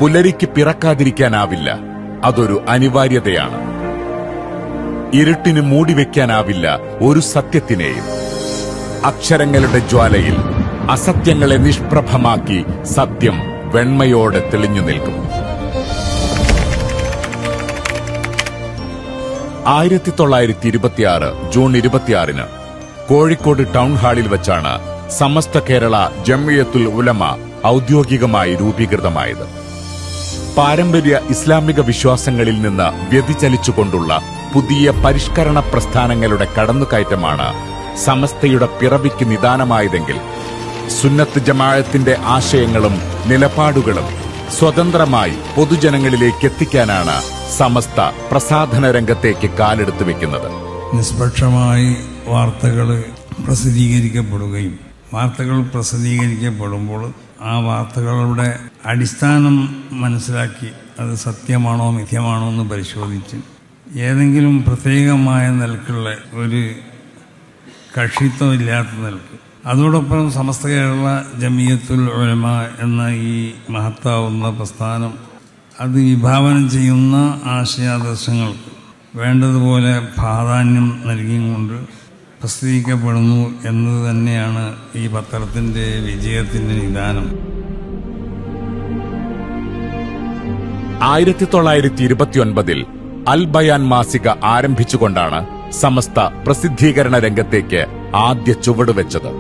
പുലരിക്ക് പിറക്കാതിരിക്കാനാവില്ല, അതൊരു അനിവാര്യതയാണ്. ഇരുട്ടിന് മൂടിവെക്കാനാവില്ല ഒരു സത്യത്തിനെയും. അക്ഷരങ്ങളുടെ ജ്വാലയിൽ അസത്യങ്ങളെ നിഷ്പ്രഭമാക്കി സത്യം വെണ്മയോടെ തെളിഞ്ഞു നിൽക്കും. 1926 ജൂൺ 26 കോഴിക്കോട് ടൗൺ ഹാളിൽ വച്ചാണ് സമസ്ത കേരള ജംഇയ്യത്തുൽ ഉലമ ഔദ്യോഗികമായി രൂപീകൃതമായത്. പാരമ്പര്യ ഇസ്ലാമിക വിശ്വാസങ്ങളിൽ നിന്ന് വ്യതിചലിച്ചുകൊണ്ടുള്ള പുതിയ പരിഷ്കരണ പ്രസ്ഥാനങ്ങളുടെ കടന്നുകയറ്റമാണ് സമസ്തയുടെ പിറവിക്ക് നിദാനമായതെങ്കിൽ, സുന്നത്ത് ജമാഅത്തിന്റെ ആശയങ്ങളും നിലപാടുകളും സ്വതന്ത്രമായി പൊതുജനങ്ങളിലേക്ക് എത്തിക്കാനാണ് സമസ്ത പ്രസാധന രംഗത്തേക്ക് കാലെടുത്തു വെക്കുന്നത്. നിഷ്പക്ഷമായി വാർത്തകൾ പ്രസിദ്ധീകരിക്കപ്പെടുകയും വാർത്തകൾ പ്രസിദ്ധീകരിക്കപ്പെടുമ്പോൾ ആ വാർത്തകളുടെ അടിസ്ഥാനം മനസ്സിലാക്കി അത് സത്യമാണോ മിഥ്യമാണോ എന്ന് പരിശോധിച്ച് ഏതെങ്കിലും പ്രത്യേകമായ നിലക്കുള്ള ഒരു കക്ഷിത്വം ഇല്ലാത്ത നിലക്ക്, അതോടൊപ്പം സമസ്ത കേരള ജംഇയ്യത്തുൽ ഉലമ എന്ന ഈ മഹത്താവുന്ന പ്രസ്ഥാനം അത് വിഭാവനം ചെയ്യുന്ന ആശയാദർശങ്ങൾക്ക് വേണ്ടതുപോലെ പ്രാധാന്യം നൽകിക്കൊണ്ട് പ്രസിദ്ധീകരിക്കപ്പെടുന്നു എന്നത് തന്നെയാണ് ഈ പത്രത്തിന്റെ വിജയത്തിന്റെ നിദാനം. 1929 അൽ ബയാൻ മാസിക ആരംഭിച്ചുകൊണ്ടാണ് സമസ്ത പ്രസിദ്ധീകരണ രംഗത്തേക്ക് ആദ്യ ചുവടുവെച്ചത്.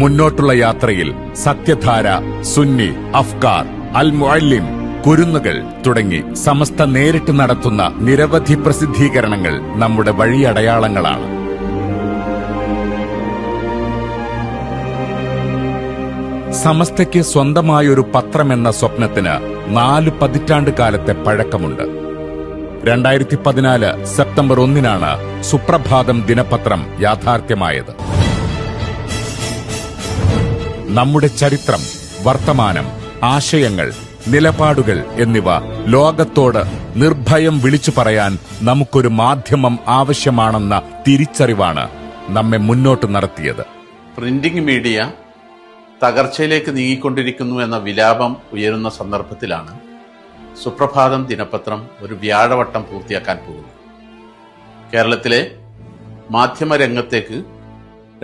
മുന്നോട്ടുള്ള യാത്രയിൽ സത്യധാര, സുന്നി, അഫ്കാർ, അൽ മുഅല്ലിം, കുരുന്നുകൾ തുടങ്ങി സമസ്ത നേരിട്ട് നടത്തുന്ന നിരവധി പ്രസിദ്ധീകരണങ്ങൾ നമ്മുടെ വഴിയടയാളങ്ങളാണ്. സമസ്തയ്ക്ക് സ്വന്തമായൊരു പത്രമെന്ന സ്വപ്നത്തിന് 4 പതിറ്റാണ്ട് കാലത്തെ പഴക്കമുണ്ട്. 2014 സെപ്റ്റംബർ 1 സുപ്രഭാതം ദിനപത്രം യാഥാർത്ഥ്യമായത്. നമ്മുടെ ചരിത്രം, വർത്തമാനം, ആശയങ്ങൾ, നിലപാടുകൾ എന്നിവ ലോകത്തോട് നിർഭയം വിളിച്ചു പറയാൻ നമുക്കൊരു മാധ്യമം ആവശ്യമാണെന്ന തിരിച്ചറിവാണ് നമ്മെ മുന്നോട്ട് നടത്തിയത്. പ്രിന്റിംഗ് മീഡിയ തകർച്ചയിലേക്ക് നീങ്ങിക്കൊണ്ടിരിക്കുന്നു എന്ന വിലാപം ഉയരുന്ന സന്ദർഭത്തിലാണ് സുപ്രഭാതം ദിനപത്രം ഒരു വ്യാഴവട്ടം പൂർത്തിയാക്കാൻ പോകുന്നത്. കേരളത്തിലെ മാധ്യമരംഗത്തേക്ക്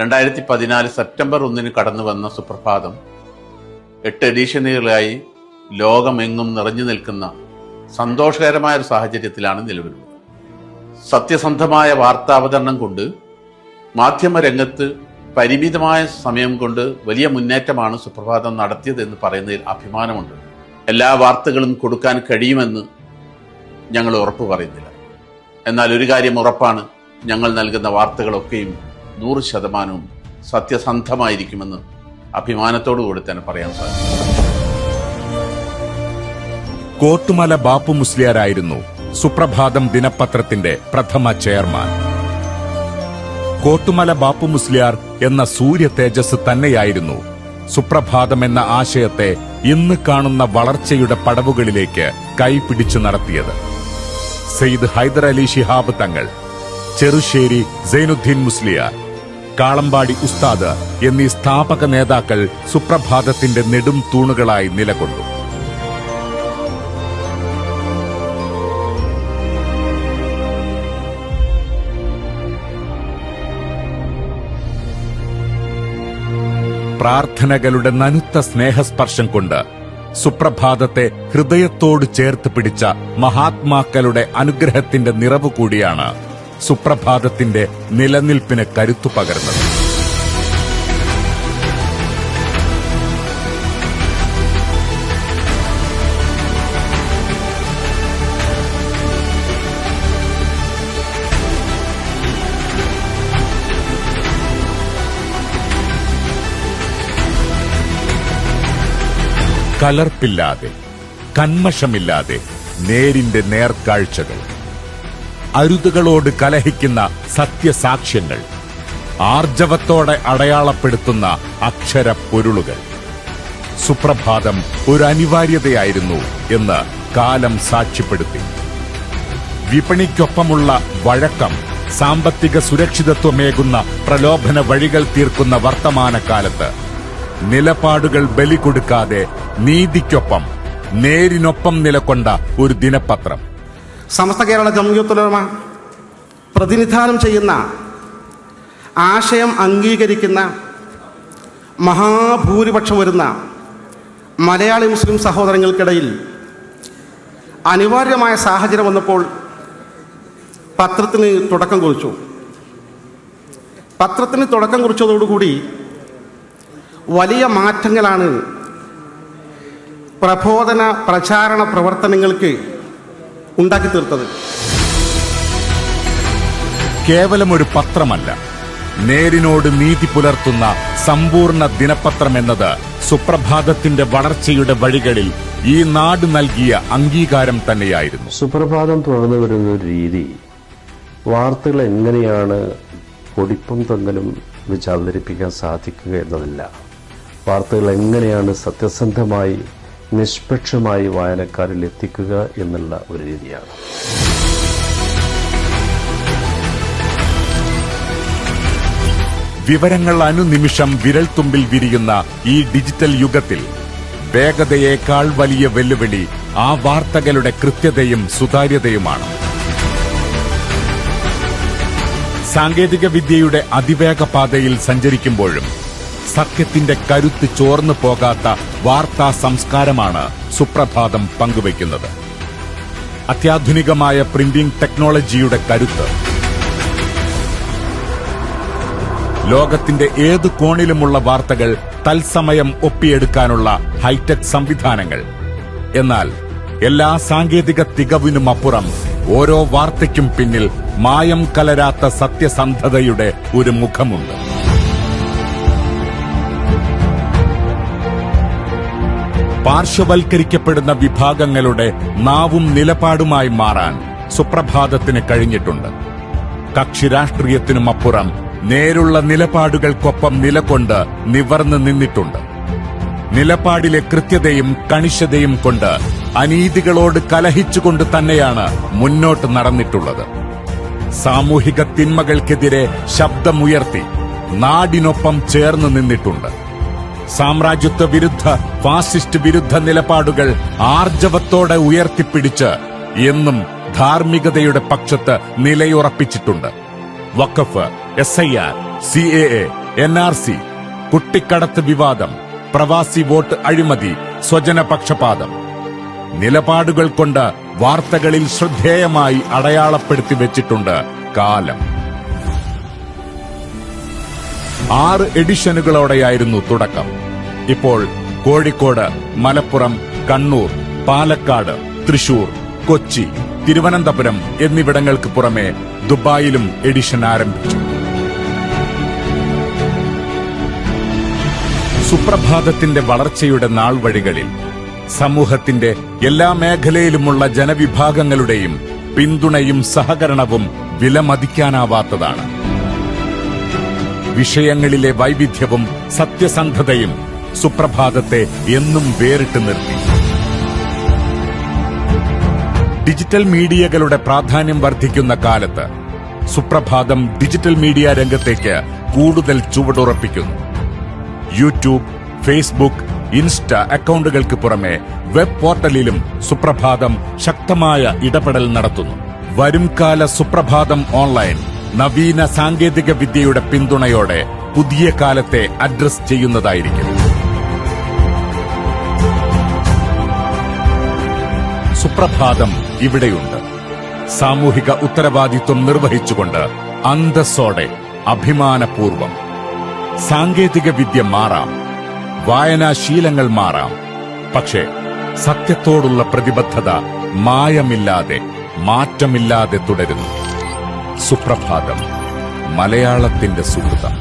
2014 സെപ്റ്റംബർ 1 കടന്നു വന്ന സുപ്രഭാതം 8 എഡിഷനുകളായി ലോകമെങ്ങും നിറഞ്ഞു നിൽക്കുന്ന സന്തോഷകരമായ ഒരു സാഹചര്യത്തിലാണ് നിലവിലുള്ളത്. സത്യസന്ധമായ വാർത്താവതരണം കൊണ്ട് മാധ്യമരംഗത്ത് പരിമിതമായ സമയം കൊണ്ട് വലിയ മുന്നേറ്റമാണ് സുപ്രഭാതം നടത്തിയതെന്ന് പറയുന്നതിൽ അഭിമാനമുണ്ട്. എല്ലാ വാർത്തകളും കൊടുക്കാൻ കഴിയുമെന്ന് ഞങ്ങൾ ഉറപ്പ് പറയുന്നില്ല. എന്നാൽ ഒരു കാര്യം ഉറപ്പാണ്, ഞങ്ങൾ നൽകുന്ന വാർത്തകളൊക്കെയും 100% സത്യസന്ധമായിരിക്കുമെന്ന് അഭിമാനത്തോടുകൂടി തന്നെ പറയാൻ സാധിക്കും. കോട്ടുമല ബാപ്പു മുസ്ലിയാരായിരുന്നു സുപ്രഭാതം ദിനപത്രത്തിന്റെ പ്രഥമ ചെയർമാൻ. കോട്ടുമല ബാപ്പു മുസ്ലിയാർ എന്ന സൂര്യ തേജസ് തന്നെയായിരുന്നു സുപ്രഭാതം എന്ന ആശയത്തെ ഇന്ന് കാണുന്ന വളർച്ചയുടെ പടവുകളിലേക്ക് കൈപിടിച്ചു നടത്തിയത്. സയ്യിദ് ഹൈദർ അലി ശിഹാബ് തങ്ങൾ, ചെറുശ്ശേരി സൈനുദ്ദീൻ മുസ്ലിയാർ, കാളമ്പാടി ഉസ്താദ് എന്നീ സ്ഥാപക നേതാക്കൾ സുപ്രഭാതത്തിന്റെ നെടും തൂണുകളായി നിലകൊണ്ടു. പ്രാർത്ഥനകളുടെ നനുത്ത സ്നേഹസ്പർശം കൊണ്ട് സുപ്രഭാതത്തെ ഹൃദയത്തോട് ചേർത്ത് പിടിച്ച മഹാത്മാക്കളുടെ അനുഗ്രഹത്തിന്റെ നിറവ് കൂടിയാണ് സുപ്രഭാതത്തിന്റെ നിലനിൽപ്പിന് കരുത്തു പകർന്നത്. കലർപ്പില്ലാതെ, കന്മഷമില്ലാതെ നേരിന്റെ നേർക്കാഴ്ചകൾ, അരുതുകളോട് കലഹിക്കുന്ന സത്യസാക്ഷ്യങ്ങൾ, ആർജവത്തോടെ അടയാളപ്പെടുത്തുന്ന അക്ഷരപ്പൊരുളുകൾ. സുപ്രഭാതം ഒരു അനിവാര്യതയായിരുന്നു എന്ന് കാലം സാക്ഷ്യപ്പെടുത്തി. വിപണിക്കൊപ്പമുള്ള വഴക്കം സാമ്പത്തിക സുരക്ഷിതത്വമേകുന്ന പ്രലോഭന വഴികൾ തീർക്കുന്ന വർത്തമാനകാലത്ത് നിലപാടുകൾ ബലി കൊടുക്കാതെ നീതിക്കൊപ്പം നേരിനൊപ്പം നിലകൊണ്ട ഒരു ദിനപത്രം. സമസ്ത കേരള ജംഇയ്യത്തുൽ ഉലമ പ്രതിനിധാനം ചെയ്യുന്ന ആശയം അംഗീകരിക്കുന്ന മഹാഭൂരിപക്ഷം വരുന്ന മലയാളി മുസ്ലിം സഹോദരങ്ങൾക്കിടയിൽ അനിവാര്യമായ സാഹചര്യം വന്നപ്പോൾ പത്രത്തിന് തുടക്കം കുറിച്ചു. പത്രത്തിന് തുടക്കം കുറിച്ചതോടുകൂടി വലിയ മാറ്റങ്ങളാണ് പ്രബോധന പ്രചാരണ പ്രവർത്തനങ്ങൾക്ക് ഉണ്ടാക്കി തീർത്തത്. കേവലം ഒരു പത്രമല്ല, നേരിനോട് നീതി പുലർത്തുന്ന സമ്പൂർണ്ണ ദിനപത്രമെന്നത് സുപ്രഭാതത്തിന്റെ വളർച്ചയുടെ വഴികളിൽ ഈ നാട് നൽകിയ അംഗീകാരം തന്നെയായിരുന്നു. സുപ്രഭാതം തുടർന്നു വരുന്ന ഒരു രീതി വാർത്തകൾ എങ്ങനെയാണ് പൊടിപ്പും തൊങ്ങലും വെച്ച് അവതരിപ്പിക്കാൻ സാധിക്കുക എന്നതല്ല, വാർത്തകൾ എങ്ങനെയാണ് സത്യസന്ധമായി നിഷ്പക്ഷമായി വായനക്കാരിൽ എത്തിക്കുക എന്നുള്ള ഒരു രീതിയാണ്. വിവരങ്ങൾ അനുനിമിഷം വിരൽത്തുമ്പിൽ വിരിയുന്ന ഈ ഡിജിറ്റൽ യുഗത്തിൽ വേഗതയേക്കാൾ വലിയ വെല്ലുവിളി ആ വാർത്തകളുടെ കൃത്യതയും സുതാര്യതയുമാണ്. സാങ്കേതിക വിദ്യയുടെ അതിവേഗ പാതയിൽ സഞ്ചരിക്കുമ്പോഴും സത്യത്തിന്റെ കരുത്ത് ചോർന്നു പോകാത്ത വാർത്താ സംസ്കാരമാണ് സുപ്രഭാതം പങ്കുവയ്ക്കുന്നത്. അത്യാധുനികമായ പ്രിന്റിംഗ് ടെക്നോളജിയുടെ കരുത്ത്, ലോകത്തിന്റെ ഏത് കോണിലുമുള്ള വാർത്തകൾ തത്സമയം ഒപ്പിയെടുക്കാനുള്ള ഹൈടെക് സംവിധാനങ്ങൾ. എന്നാൽ എല്ലാ സാങ്കേതിക തികവിനുമപ്പുറം ഓരോ വാർത്തയ്ക്കും പിന്നിൽ മായം കലരാത്ത സത്യസന്ധതയുടെ ഒരു മുഖമുണ്ട്. പാർശ്വവൽക്കരിക്കപ്പെടുന്ന വിഭാഗങ്ങളുടെ നാവും നിലപാടുമായി മാറാൻ സുപ്രഭാതത്തിന് കഴിഞ്ഞിട്ടുണ്ട്. കക്ഷി രാഷ്ട്രീയത്തിനുമപ്പുറം നേരുള്ള നിലപാടുകൾക്കൊപ്പം നിലകൊണ്ട് നിവർന്നു നിന്നിട്ടുണ്ട്. നിലപാടിലെ കൃത്യതയും കണിശതയും കൊണ്ട് അനീതികളോട് കലഹിച്ചുകൊണ്ട് തന്നെയാണ് മുന്നോട്ട് നടന്നിട്ടുള്ളത്. സാമൂഹിക തിന്മകൾക്കെതിരെ ശബ്ദമുയർത്തി നാടിനൊപ്പം ചേർന്ന് നിന്നിട്ടുണ്ട്. സാമ്രാജ്യത്വ വിരുദ്ധ, ഫാസിസ്റ്റ് വിരുദ്ധ നിലപാടുകൾ ആർജവത്തോടെ ഉയർത്തിപ്പിടിച്ച് എന്നും ധാർമ്മികതയുടെ പക്ഷത്ത് നിലയുറപ്പിച്ചിട്ടുണ്ട്. വഖഫ്, SIR, CAA, NRC, കുട്ടിക്കടത്ത് വിവാദം, പ്രവാസി വോട്ട് അഴിമതി, സ്വജനപക്ഷപാതം നിലപാടുകൾ കൊണ്ട് വാർത്തകളിൽ ശ്രദ്ധേയമായി അടയാളപ്പെടുത്തി വെച്ചിട്ടുണ്ട് കാലം. 6 എഡിഷനുകളോടെയായിരുന്നു തുടക്കം. ഇപ്പോൾ കോഴിക്കോട്, മലപ്പുറം, കണ്ണൂർ, പാലക്കാട്, തൃശൂർ, കൊച്ചി, തിരുവനന്തപുരം എന്നിവിടങ്ങൾക്ക് പുറമെ ദുബായിലും എഡിഷൻ ആരംഭിച്ചു. സുപ്രഭാതത്തിന്റെ വളർച്ചയുടെ നാൾവഴികളിൽ സമൂഹത്തിന്റെ എല്ലാ മേഖലയിലുമുള്ള ജനവിഭാഗങ്ങളുടെയും പിന്തുണയും സഹകരണവും വിലമതിക്കാനാവാത്തതാണ്. വിഷയങ്ങളിലെ വൈവിധ്യവും സത്യസന്ധതയും സുപ്രഭാതത്തെ എന്നും വേറിട്ട് നിർത്തി. ഡിജിറ്റൽ മീഡിയകളുടെ പ്രാധാന്യം വർദ്ധിക്കുന്ന കാലത്ത് സുപ്രഭാതം ഡിജിറ്റൽ മീഡിയ രംഗത്തേക്ക് കൂടുതൽ ചുവടുറപ്പിക്കുന്നു. യൂട്യൂബ്, ഫേസ്ബുക്ക്, ഇൻസ്റ്റ അക്കൗണ്ടുകൾക്ക് പുറമെ വെബ് പോർട്ടലിലും സുപ്രഭാതം ശക്തമായ ഇടപെടൽ നടത്തുന്നു. വരുംകാല സുപ്രഭാതം ഓൺലൈൻ നവീന സാങ്കേതിക വിദ്യയുടെ പിന്തുണയോടെ പുതിയ കാലത്തെ അഡ്രസ് ചെയ്യുന്നതായിരിക്കും. സുപ്രഭാതം ഇവിടെയുണ്ട്. സാമൂഹിക ഉത്തരവാദിത്വം നിർവഹിച്ചുകൊണ്ട് അന്തസ്സോടെ, അഭിമാനപൂർവം. സാങ്കേതിക വിദ്യ മാറാം, വായനാശീലങ്ങൾ മാറാം, പക്ഷേ സത്യത്തോടുള്ള പ്രതിബദ്ധത മായമില്ലാതെ, മാറ്റമില്ലാതെ തുടരുന്നു. സുപ്രഭാതം, മലയാളത്തിന്റെ സുഹൃതം.